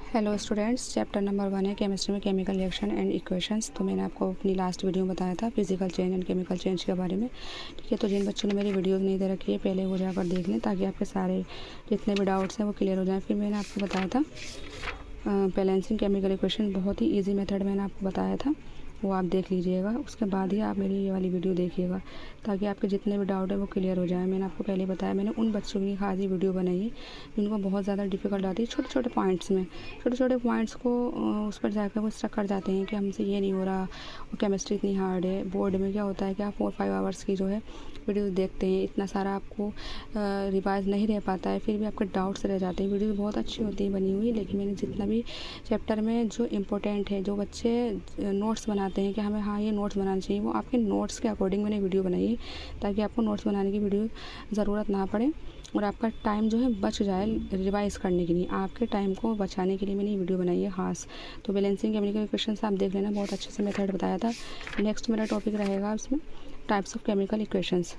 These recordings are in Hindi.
हेलो स्टूडेंट्स, चैप्टर नंबर 1 है केमिस्ट्री में केमिकल रिएक्शन एंड इक्वेशंस। तो मैंने आपको अपनी लास्ट वीडियो में बताया था physical change and chemical change के बारे में। ठीक है, तो जिन बच्चों ने मेरी वीडियोस नहीं दे रखी है पहले वो जाकर देख लें ताकि आपके सारे जितने भी डाउट्स हैं वो क्लियर हो जाएं। फिर मैंने आपको बताया था बैलेंसिंग केमिकल इक्वेशन, बहुत ही ईजी मेथड मैंने आपको बताया था, वो आप देख लीजिएगा। उसके बाद ही आप मेरी ये वाली वीडियो देखिएगा ताकि आपके जितने भी डाउट है वो क्लियर हो जाए। मैंने आपको पहले बताया, मैंने उन बच्चों की खास ही वीडियो बनाई है जिनको बहुत ज़्यादा डिफ़िकल्ट आती है छोटे छोटे पॉइंट्स में। छोटे छोटे पॉइंट्स को उस पर जाकर वो स्टक कर जाते हैं कि हमसे ये नहीं हो रहा, और केमिस्ट्री इतनी हार्ड है। बोर्ड में क्या होता है कि आप 4-5 आवर्स की जो है वीडियो देखते हैं, इतना सारा आपको रिवाइज नहीं रह पाता है, फिर भी आपके डाउट्स रह जाते हैं। वीडियो बहुत अच्छी होती है बनी हुई, लेकिन मैंने जितना भी चैप्टर में जो इम्पोर्टेंट है, जो बच्चे नोट्स बनाते हैं कि हमें हाँ ये नोट्स बनाना चाहिए, वो आपके नोट्स के अकॉर्डिंग मैंने वीडियो बनाई है ताकि आपको नोट्स बनाने की वीडियो ज़रूरत ना पड़े और आपका टाइम जो है बच जाए रिवाइज करने के लिए। आपके टाइम को बचाने के लिए मैंने ये वीडियो बनाई है खास। तो बैलेंसिंग केमिकल इक्वेशंस आप देख लेना, बहुत अच्छे से मेथड बताया था। नेक्स्ट मेरा टॉपिक रहेगा उसमें टाइप्स ऑफ केमिकल इक्वेशंस।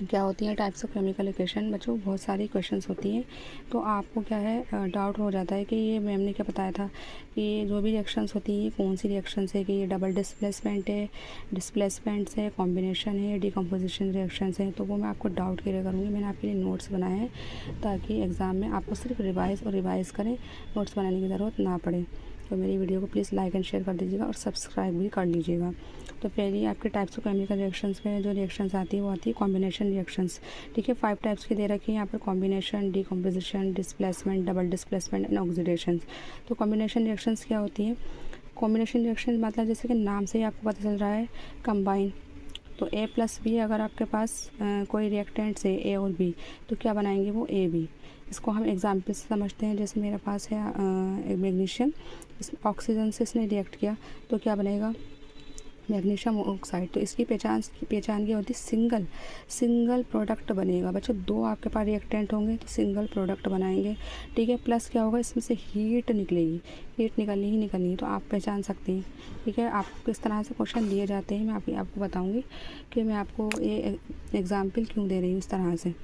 क्या होती हैं टाइप्स ऑफ केमिकल इक्वेशन? बच्चों बहुत सारी इक्वेशंस होती हैं, तो आपको क्या है डाउट हो जाता है कि ये मैम ने क्या बताया था कि जो भी रिएक्शंस होती हैं कौन सी रिएक्शंस है, कि ये डबल डिस्प्लेसमेंट है, डिस्प्लेसमेंट्स है, कॉम्बिनेशन है, डिकम्पोजिशन रिएक्शंस हैं। तो वो मैं आपको डाउट क्लियर करूँगी। मैंने आपके लिए नोट्स बनाए हैं ताकि एग्ज़ाम में आपको सिर्फ रिवाइज़ करें, नोट्स बनाने की ज़रूरत ना पड़े। तो मेरी वीडियो को प्लीज़ लाइक एंड शेयर कर दीजिएगा और सब्सक्राइब भी कर लीजिएगा। तो पहले आपके टाइप्स ऑफ केमिकल रिएक्शंस में जो रिएक्शंस आती है वो आती है कॉम्बिनेशन रिएक्शंस। ठीक है, 5 टाइप्स की दे रखी है यहाँ पर: combination, decomposition, displacement, double displacement and oxidation. तो कॉम्बिनेशन रिएक्शंस क्या होती है? कॉम्बिनेशन रिएक्शन मतलब जैसे कि नाम से ही आपको पता चल रहा है कंबाइन। तो A प्लस बी, अगर आपके पास कोई रिएक्टेंट्स है A और B, तो क्या बनाएंगे वो AB। इसको हम एग्जाम्पल से समझते हैं। जैसे मेरे पास है एक मैग्नीशियम, इस ऑक्सीजन से इसने रिएक्ट किया तो क्या बनेगा? Magnesium oxide. तो इसकी पहचान क्या होती है? सिंगल प्रोडक्ट बनेगा। बच्चों दो आपके पास रिएक्टेंट होंगे तो सिंगल प्रोडक्ट बनाएंगे। ठीक है, प्लस क्या होगा? इसमें से हीट निकलेगी, हीट निकलनी है, तो आप पहचान सकते हैं। ठीक है, आपको किस तरह से क्वेश्चन दिए जाते हैं मैं आपको बताऊँगी कि मैं आपको ये एग्जाम्पल क्यों दे रही हूँ इस तरह से।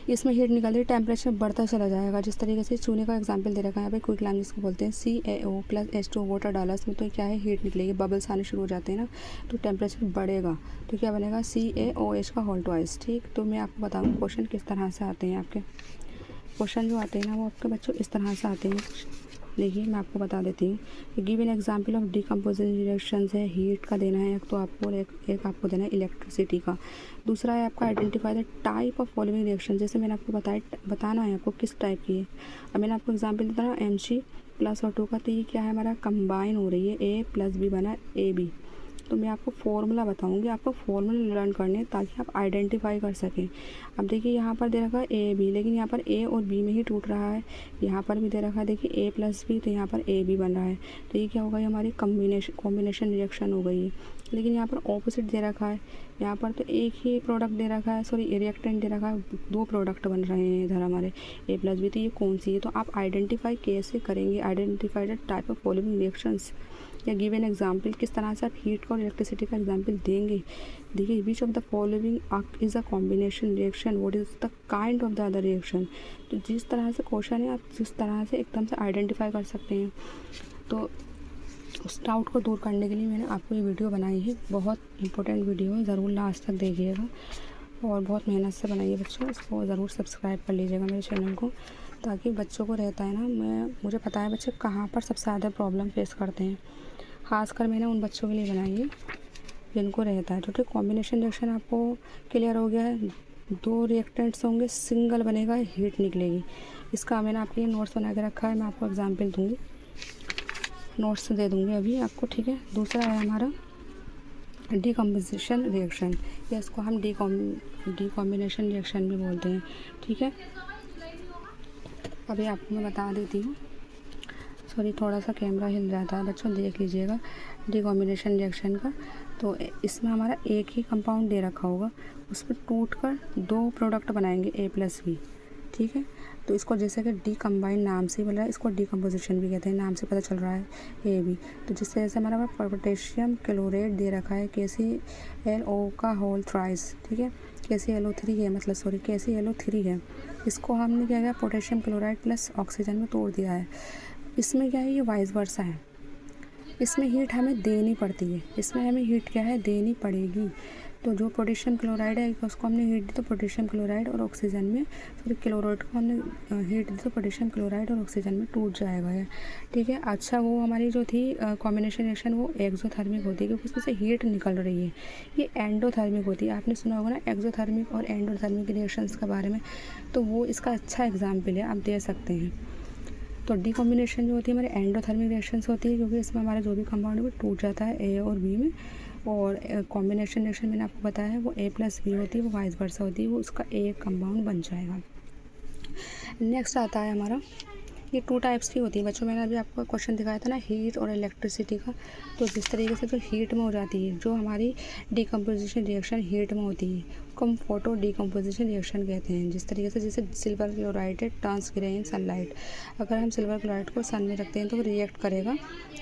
इसमें हीट निकल रही, टेम्परेचर बढ़ता चला जाएगा। जिस तरीके से चूने का एग्जांपल दे रखा है यहाँ पे, क्विक लैम जिसको बोलते हैं, CaO प्लस H2 वाटर डाला इसमें, तो क्या है हीट निकलेगी, बबल्स आने शुरू हो जाते हैं ना, तो टेम्परेचर बढ़ेगा। तो क्या बनेगा? CaOH का होल ट्वाइस। ठीक, तो मैं आपको बताऊँ क्वेश्चन किस तरह से आते हैं। आपके क्वेश्चन जो आते हैं ना वो आपके बच्चों इस तरह से आते हैं। देखिए मैं आपको बता देती हूँ। Give an example of decomposition reactions है, हीट का देना है एक, तो आपको एक आपको देना है इलेक्ट्रिसिटी का। दूसरा है आपका identify the type of following reaction. जैसे मैंने आपको बताना है आपको किस टाइप की है। अब मैंने आपको एग्जांपल दिया था Mg+O2 का, तो ये क्या है हमारा? कंबाइन हो रही है, A प्लस बी बना AB। तो मैं आपको फॉर्मूला बताऊंगी, आपको फॉर्मूला लर्न करने ताकि आप आइडेंटिफाई कर सकें। अब देखिए यहाँ पर दे रखा है AB, लेकिन यहाँ पर A और B में ही टूट रहा है। यहाँ पर भी दे रखा है देखिए A प्लस बी, तो यहाँ पर AB बन रहा है। तो ये क्या होगा? ये हमारी कॉम्बिनेशन रिएक्शन हो गई है। लेकिन यहाँ पर ऑपोजिट दे रखा है, यहाँ पर तो एक ही प्रोडक्ट दे रखा है, सॉरी रिएक्टेंट दे रखा है, दो प्रोडक्ट बन रहे हैं इधर हमारे A प्लस बी। तो ये कौन सी है? तो आप आइडेंटिफाई कैसे करेंगे? Identify the type of following reactions या गिव एन एग्जाम्पल, किस तरह से आप हीट का और इलेक्ट्रिसिटी का एग्जाम्पल देंगे। देखिए, which of the following is a combination reaction, what is the kind of the other reaction. तो जिस तरह से क्वेश्चन है आप जिस तरह से एकदम से आइडेंटिफाई कर सकते हैं। तो उस डाउट को दूर करने के लिए मैंने आपको ये वीडियो बनाई है। बहुत इंपॉर्टेंट वीडियो है, ज़रूर लास्ट तक देखिएगा और बहुत मेहनत से बनाइए बच्चों। इसको ज़रूर सब्सक्राइब कर लीजिएगा मेरे चैनल को, ताकि बच्चों को रहता है ना, मुझे पता है बच्चे कहाँ पर सबसे ज़्यादा प्रॉब्लम फेस करते हैं। खासकर मैंने उन बच्चों के लिए बनाई है जिनको रहता है। तो कॉम्बिनेशन रिएक्शन आपको क्लियर हो गया है। दो रिएक्टेंट्स होंगे, सिंगल बनेगा, हीट निकलेगी। इसका मैंने आपके लिए नोट्स बना के रखा है, मैं आपको एग्जांपल दूंगी, नोट्स दे दूंगी अभी आपको। ठीक है, दूसरा है हमारा डिकम्पोजिशन रिएक्शन, या इसको हम डिकॉम्बिनेशन रिएक्शन भी बोलते हैं। ठीक है, अभी आपको मैं बता देती हूँ। सॉरी, थोड़ा सा कैमरा हिल जाता है बच्चों, देख लीजिएगा डिकॉम्बिनेशन रिएक्शन का। तो इसमें हमारा एक ही कंपाउंड दे रखा होगा, उस पर टूट कर दो प्रोडक्ट बनाएंगे A प्लस बी। ठीक है, तो इसको जैसे कि डिकम्बाइन नाम से बोला है, इसको डिकम्पोजिशन भी कहते हैं, नाम से पता चल रहा है AB। तो जिस तरह से हमारा पोटेशियम क्लोराइड दे रखा है KClO का होल थ्राइस। ठीक है, KClO3 है, मतलब सॉरी KClO3 है। इसको हमने क्या किया, पोटेशियम क्लोराइड प्लस ऑक्सीजन में तोड़ दिया है। इसमें क्या है, ये वाइस वर्सा है, इसमें हीट हमें देनी पड़ती है, इसमें हमें हीट क्या है, देनी पड़ेगी। तो जो पोटेशियम क्लोराइड है उसको हमने हीट दी तो पोटेशियम क्लोराइड और ऑक्सीजन में, सॉरी क्लोराइड को हमने हीट दी तो पोटेशियम क्लोराइड और ऑक्सीजन में टूट जाएगा ये, ठीक है। अच्छा, वो हमारी जो थी कॉम्बिनेशन रिएक्शन वो एक्सोथर्मिक होती है क्योंकि उसमें से हीट निकल रही है। ये एंडोथर्मिक होती है, आपने सुना होगा ना एक्सोथर्मिक और एंडोथर्मिक रिएक्शंस के बारे में, तो वो इसका अच्छा एग्जाम्पल है, आप दे सकते हैं। तो डीकॉम्बिनेशन जो होती है हमारे एंडोथर्मिक रिएक्शंस होती है क्योंकि इसमें हमारा जो भी कंपाउंड है वो टूट जाता है ए और बी में। और कॉम्बिनेशन रिएक्शन मैंने आपको बताया है वो ए प्लस बी होती है, वो वाइस वर्सा होती है, वो उसका एक कंपाउंड बन जाएगा। नेक्स्ट आता है हमारा, ये 2 टाइप्स की होती है बच्चों, मैंने अभी आपको क्वेश्चन दिखाया था ना हीट और इलेक्ट्रिसिटी का। तो जिस तरीके से जो हीट में हो जाती है, जो हमारी डिकम्पोजिशन रिएक्शन हीट में होती है उसको हम फोटो डिकम्पोजिशन रिएक्शन कहते हैं। जिस तरीके से जैसे सिल्वर क्लोराइड है टर्न्स ग्रे इन सनलाइट, अगर हम सिल्वर क्लोराइड को सन में रखते हैं तो वो रिएक्ट करेगा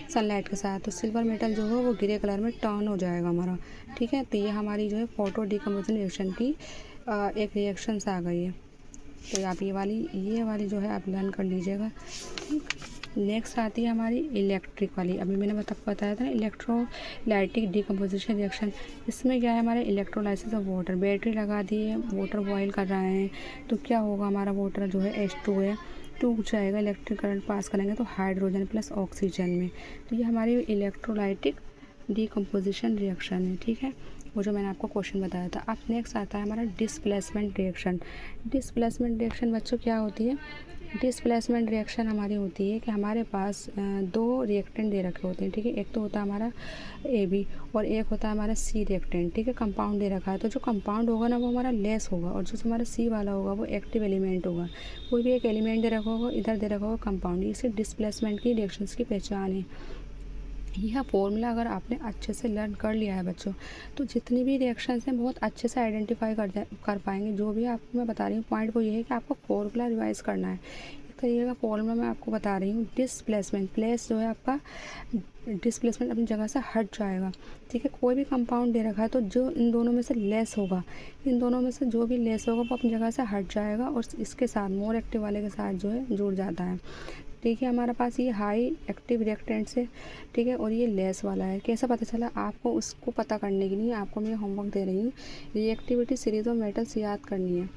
सनलाइट के साथ, तो सिल्वर मेटल जो है वो ग्रे कलर में टर्न हो जाएगा हमारा, ठीक है। तो ये हमारी जो है फोटो डिकम्पोजिशन रिएक्शन की एक रिएक्शंस आ गई है। तो आप ये वाली जो है आप लर्न कर लीजिएगा, ठीक। नेक्स्ट आती है हमारी इलेक्ट्रिक वाली, अभी मैंने बताया था ना इलेक्ट्रोलाइटिक डिकम्पोजिशन रिएक्शन। इसमें क्या है, हमारे इलेक्ट्रोलाइसिस ऑफ वाटर, बैटरी लगा दी है, वाटर बॉयल कर रहा है, तो क्या होगा, हमारा वाटर जो है H2 है, टूट जाएगा, इलेक्ट्रिक करंट पास करेंगे तो हाइड्रोजन प्लस ऑक्सीजन में। तो ये हमारी इलेक्ट्रोलाइटिक डिकम्पोजिशन रिएक्शन है, ठीक है, वो जो मैंने आपको क्वेश्चन बताया था। अब नेक्स्ट आता है हमारा डिस्प्लेसमेंट रिएक्शन। डिस्प्लेसमेंट रिएक्शन बच्चों क्या होती है, डिस्प्लेसमेंट रिएक्शन हमारी होती है कि हमारे पास 2 रिएक्टेंट दे रखे होते हैं, ठीक है। एक तो होता है हमारा AB और एक होता है हमारा C रिएक्टेंट, ठीक है, कंपाउंड दे रखा है। तो जो कंपाउंड होगा ना वो हमारा लेस होगा और जो हमारा C वाला होगा वो एक्टिव एलिमेंट होगा। कोई भी एक एलिमेंट दे रखा होगा, इधर दे रखा होगा कंपाउंड, इसे डिस्प्लेसमेंट की रिएक्शंस की पहचान है। यह फॉर्मूला अगर आपने अच्छे से लर्न कर लिया है बच्चों, तो जितनी भी रिएक्शंस हैं बहुत अच्छे से आइडेंटिफाई कर पाएंगे। जो भी आपको मैं बता रही हूँ पॉइंट वो ये है कि आपको फॉर्मूला रिवाइज करना है। एक तरीके का फॉर्मूला मैं आपको बता रही हूँ, डिस्प्लेसमेंट, प्लेस जो है आपका डिस्प्लेसमेंट अपनी जगह से हट जाएगा, ठीक है। कोई भी कंपाउंड दे रखा है तो जो इन दोनों में से लेस होगा, इन दोनों में से जो भी लेस होगा वो अपनी जगह से हट जाएगा और इसके साथ मोर एक्टिव वाले के साथ जो है जुड़ जाता है, ठीक है। हमारे पास ये हाई एक्टिव रिएक्टेंट्स है, ठीक है, और ये लेस वाला है। कैसा पता चला, आपको उसको पता करने के लिए आपको मैं होमवर्क दे रही हूँ, रिएक्टिविटी सीरीज ऑफ मेटल्स याद करनी है।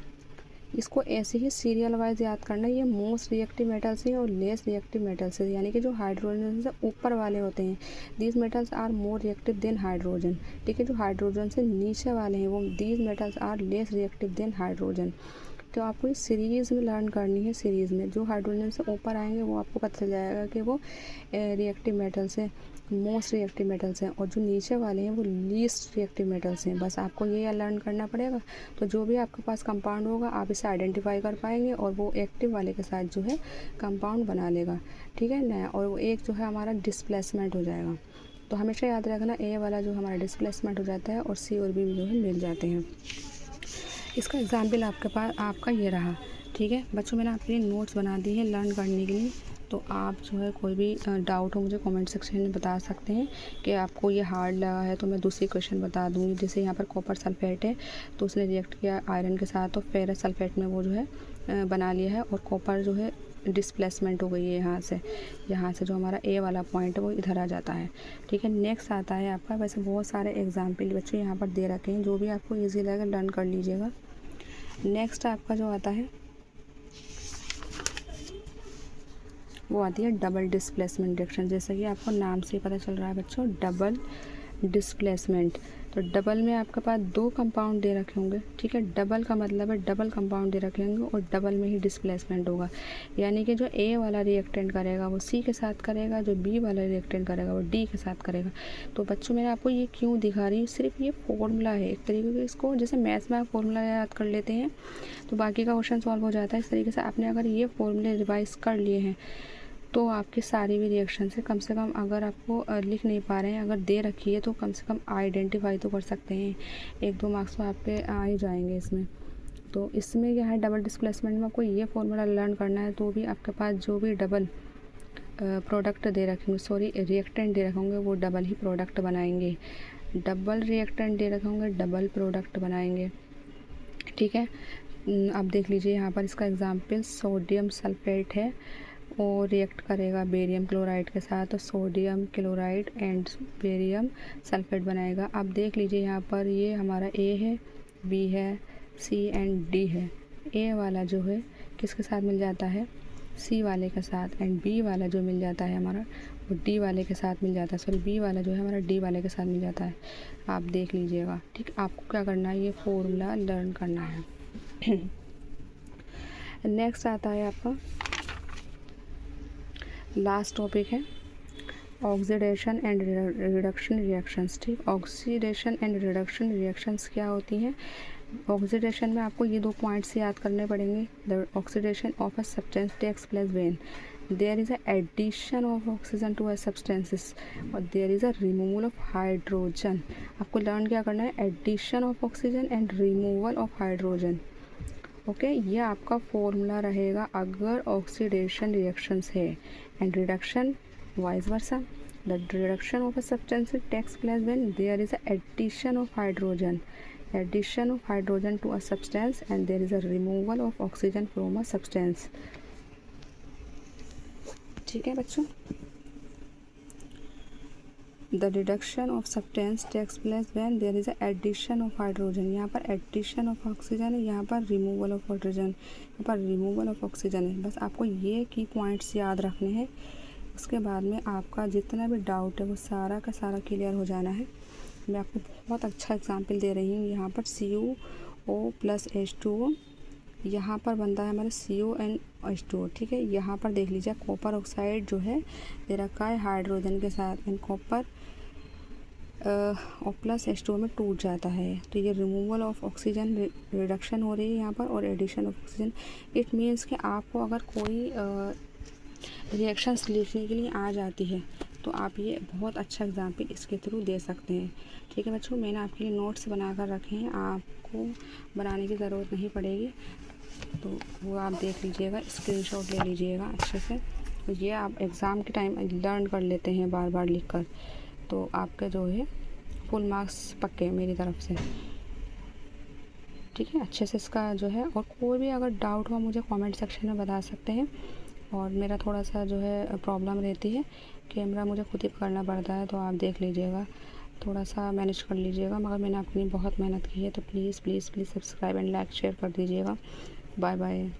इसको ऐसे ही सीरियल वाइज याद करना है। ये मोस्ट रिएक्टिव मेटल्स हैं और लेस रिएक्टिव मेटल्स है, यानी कि जो हाइड्रोजन से ऊपर वाले होते हैं, these metals are more reactive than hydrogen, ठीक है। जो हाइड्रोजन से नीचे वाले हैं वो these metals are less reactive than hydrogen. तो आपको इस सीरीज़ में लर्न करनी है। सीरीज़ में जो हाइड्रोजन से ऊपर आएंगे वो आपको पता चल जाएगा कि वो रिएक्टिव मेटल्स हैं, मोस्ट रिएक्टिव मेटल्स हैं, और जो नीचे वाले हैं वो लीस्ट रिएक्टिव मेटल्स हैं। बस आपको ये लर्न करना पड़ेगा। तो जो भी आपके पास कंपाउंड होगा आप इसे आइडेंटिफाई कर पाएंगे और वो एक्टिव वाले के साथ जो है कंपाउंड बना लेगा, ठीक है ना। और वो एक जो है हमारा डिस्प्लेसमेंट हो जाएगा। तो हमेशा याद रखना ए वाला जो हमारा डिस्प्लेसमेंट हो जाता है और सी और बी जो है मिल जाते हैं। इसका एग्जाम्पल आपके पास आपका ये रहा, ठीक है बच्चों। मैंने आपके लिए नोट्स बना दी है लर्न करने के लिए। तो आप जो है कोई भी डाउट हो मुझे कमेंट सेक्शन में बता सकते हैं कि आपको ये हार्ड लगा है तो मैं दूसरी क्वेश्चन बता दूँगी। जैसे यहाँ पर कॉपर सल्फेट है तो उसने रिएक्ट किया आयरन के साथ तो फेरस सल्फेट में वो जो है बना लिया है, और कॉपर जो है डिस्प्लेसमेंट हो गई है यहाँ से जो हमारा ए वाला पॉइंट है वो इधर आ जाता है, ठीक है। नेक्स्ट आता है आपका, वैसे बहुत सारे एग्जाम्पल बच्चों यहाँ पर दे रखे हैं, जो भी आपको ईजी लगे लर्न कर लीजिएगा। नेक्स्ट आपका जो आता है वो आती है डबल डिस्प्लेसमेंट रिएक्शन। जैसा कि आपको नाम से पता चल रहा है बच्चों, डबल डिस्प्लेसमेंट। तो डबल में आपके पास 2 कंपाउंड दे रखे होंगे, ठीक है। डबल का मतलब है डबल कंपाउंड दे रखे होंगे और डबल में ही डिस्प्लेसमेंट होगा, यानी कि जो ए वाला रिएक्टेंट करेगा वो सी के साथ करेगा, जो बी वाला रिएक्टेंट करेगा वो डी के साथ करेगा। तो बच्चों मैंने आपको ये क्यों दिखा रही हूँ, सिर्फ ये फॉर्मूला है एक तरीके से। इसको जैसे मैथ्स में आप फॉर्मूला याद कर लेते हैं तो बाकी का क्वेश्चन सॉल्व हो जाता है, इस तरीके से आपने अगर ये फॉर्मूले रिवाइज कर लिए हैं तो आपकी सारी भी रिएक्शन से कम अगर आपको लिख नहीं पा रहे हैं, अगर दे रखी है तो कम से कम आइडेंटिफाई तो कर सकते हैं। 1-2 मार्क्स तो आपके आ ही जाएंगे इसमें। तो इसमें क्या है, डबल डिस्प्लेसमेंट में आपको ये फॉर्मूला लर्न करना है। तो भी आपके पास जो भी डबल प्रोडक्ट दे रखे होंगे, रिएक्टेंट दे रखे होंगे वो डबल ही प्रोडक्ट बनाएंगे। डबल रिएक्टेंट दे रखे होंगे डबल प्रोडक्ट बनाएंगे, ठीक है। अब देख लीजिए यहाँ पर इसका एग्जाम्पल सोडियम सल्फेट है और रिएक्ट करेगा बेरियम क्लोराइड के साथ, तो sodium chloride and barium sulphate बनाएगा। अब देख लीजिए यहाँ पर ये हमारा ए है, बी है, सी एंड डी है। ए वाला जो है किसके साथ मिल जाता है, सी वाले के साथ, एंड बी वाला जो मिल जाता है हमारा वो डी वाले के साथ मिल जाता है। सॉरी, बी वाला जो है हमारा डी वाले के साथ मिल जाता है। आप देख लीजिएगा, ठीक। आपको क्या करना है, ये फॉर्मूला लर्न करना है। नेक्स्ट आता है आपका लास्ट टॉपिक है ऑक्सीडेशन एंड रिडक्शन रिएक्शंस, ठीक। ऑक्सीडेशन एंड रिडक्शन रिएक्शंस क्या होती हैं। ऑक्सीडेशन में आपको ये 2 पॉइंट्स याद करने पड़ेंगे। The oxidation of a substance takes place when there is a addition of oxygen to a substances और there is a removal of hydrogen. आपको लर्न क्या करना है, addition of oxygen and removal of hydrogen. Okay, ये आपका फॉर्मूला रहेगा अगर ऑक्सीडेशन रिएक्शंस है, and reduction vice versa. The reduction of a substance takes place when there is a addition of hydrogen, addition of hydrogen to a substance and there is a removal of oxygen from a substance। ठीक है बच्चों, the reduction of substance takes place when there is a addition of hydrogen। यहाँ पर addition of oxygen है, यहाँ पर removal of hydrogen, यहाँ पर removal of oxygen है। बस आपको ये की पॉइंट्स याद रखने हैं, उसके बाद में आपका जितना भी डाउट है वो सारा का सारा क्लियर हो जाना है। मैं आपको बहुत अच्छा एग्जांपल दे रही हूँ। यहाँ पर CuO प्लस H2O, यहाँ पर बनता है हमारा CuNH2O, ठीक है। यहाँ पर देख लीजिए कॉपर ऑक्साइड जो है दे रखा है हाइड्रोजन के साथ, एंड कॉपर और प्लस H2O में टूट जाता है, तो ये रिमूवल ऑफ ऑक्सीजन रिडक्शन हो रही है यहाँ पर, और addition of oxygen. It means कि आपको अगर कोई रिएक्शंस लिखने के लिए आ जाती है तो आप ये बहुत अच्छा एग्जाम्पल इसके थ्रू दे सकते हैं, ठीक है बच्चों। मैंने आपके लिए नोट्स बना कर रखे हैं, आपको बनाने की ज़रूरत नहीं पड़ेगी, तो वो आप देख लीजिएगा, स्क्रीनशॉट ले लीजिएगा अच्छे से। तो ये आप एग्ज़ाम के टाइम लर्न कर लेते हैं बार बार लिख कर, तो आपके जो है फुल मार्क्स पक्के मेरी तरफ से, ठीक है। अच्छे से इसका जो है, और कोई भी अगर डाउट हो मुझे कमेंट सेक्शन में बता सकते हैं। और मेरा थोड़ा सा जो है प्रॉब्लम रहती है, कैमरा मुझे खुद ही पकड़ना पड़ता है, तो आप देख लीजिएगा, थोड़ा सा मैनेज कर लीजिएगा। मगर मैंने अपनी बहुत मेहनत की है, तो please please please subscribe and like share कर दीजिएगा। Bye bye.